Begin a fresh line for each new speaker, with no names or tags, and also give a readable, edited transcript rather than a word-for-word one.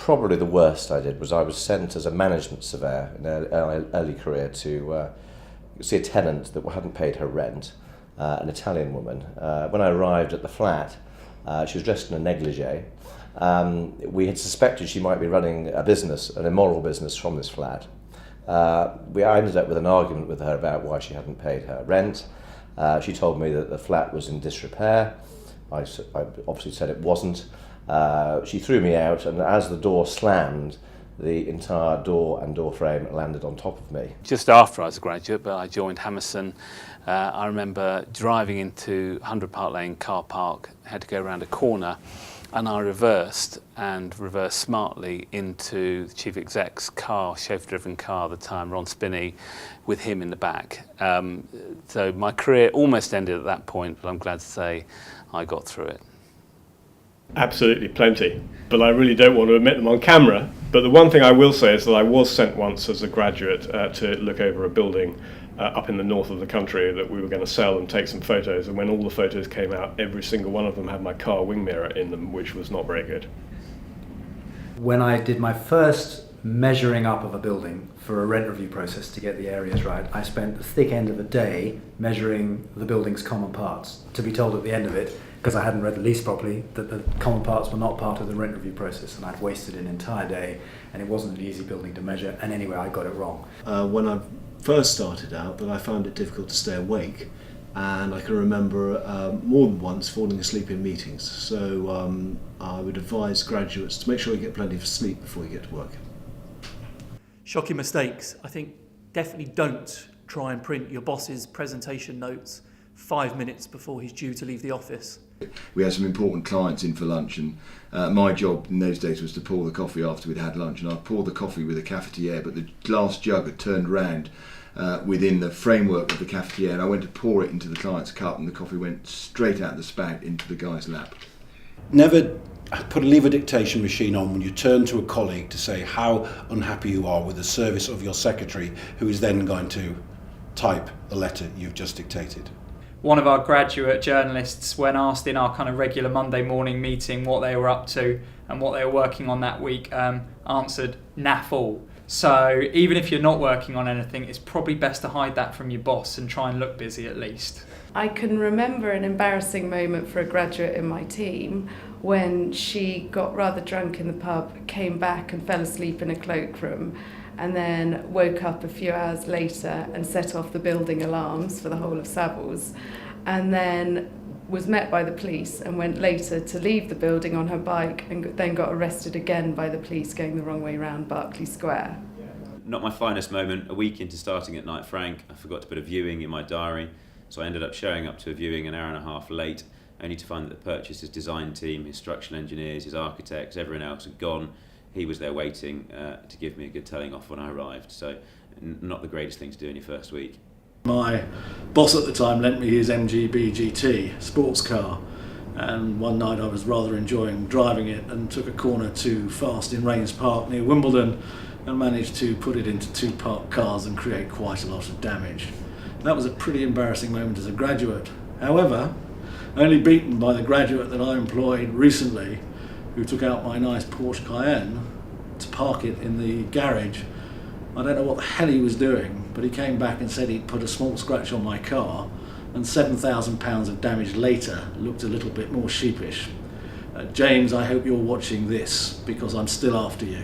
probably the worst I did was I was sent as a management surveyor in an early career to see a tenant that hadn't paid her rent, an Italian woman. When I arrived at the flat, she was dressed in a negligee. We had suspected she might be running a business, an immoral business from this flat. I ended up with an argument with her about why she hadn't paid her rent. She told me that the flat was in disrepair. I obviously said it wasn't. She threw me out, and as the door slammed, the entire door and door frame landed on top of me.
Just after I was a graduate, but I joined Hammerson, I remember driving into 100 Park Lane car park, had to go around a corner, and I reversed smartly into the chief exec's car, chauffeur-driven car at the time, Ron Spinney, with him in the back. So my career almost ended at that point, but I'm glad to say I got through it.
Absolutely plenty, but I really don't want to admit them on camera. But the one thing I will say is that I was sent once as a graduate to look over a building up in the north of the country that we were going to sell and take some photos, and when all the photos came out, every single one of them had my car wing mirror in them, which was not very good.
When I did my first measuring up of a building for a rent review process to get the areas right, I spent the thick end of a day measuring the building's common parts, to be told at the end of it, because I hadn't read the lease properly, that the common parts were not part of the rent review process, and I'd wasted an entire day, and it wasn't an easy building to measure, and anyway I got it wrong.
When I first started out, that I found it difficult to stay awake, and I can remember more than once falling asleep in meetings. So I would advise graduates to make sure you get plenty of sleep before you get to work.
Shocking mistakes. I think definitely don't try and print your boss's presentation notes 5 minutes before he's due to leave the office.
We had some important clients in for lunch, and my job in those days was to pour the coffee after we'd had lunch, and I'd pour the coffee with a cafetiere, but the glass jug had turned round within the framework of the cafetiere, and I went to pour it into the client's cup, and the coffee went straight out the spout into the guy's lap.
Never leave a dictation machine on when you turn to a colleague to say how unhappy you are with the service of your secretary, who is then going to type the letter you've just dictated.
One of our graduate journalists, when asked in our kind of regular Monday morning meeting what they were up to and what they were working on that week, answered naff all. So even if you're not working on anything, it's probably best to hide that from your boss and try and look busy at least.
I can remember an embarrassing moment for a graduate in my team when she got rather drunk in the pub, came back and fell asleep in a cloakroom, and then woke up a few hours later and set off the building alarms for the whole of Savills, and then was met by the police and went later to leave the building on her bike and then got arrested again by the police going the wrong way round Berkeley Square.
Not my finest moment. A week into starting at Knight Frank, I forgot to put a viewing in my diary, so I ended up showing up to a viewing an hour and a half late, only to find that the purchaser's design team, his structural engineers, his architects, everyone else had gone. He was there waiting to give me a good telling off when I arrived, so not the greatest thing to do in your first week.
My boss at the time lent me his MGB GT sports car, and one night I was rather enjoying driving it and took a corner too fast in Rains Park near Wimbledon and managed to put it into two parked cars and create quite a lot of damage. That was a pretty embarrassing moment as a graduate. However, only beaten by the graduate that I employed recently, who took out my nice Porsche Cayenne to park it in the garage. I don't know what the hell he was doing, but he came back and said he'd put a small scratch on my car, and £7,000 of damage later looked a little bit more sheepish. James, I hope you're watching this, because I'm still after you.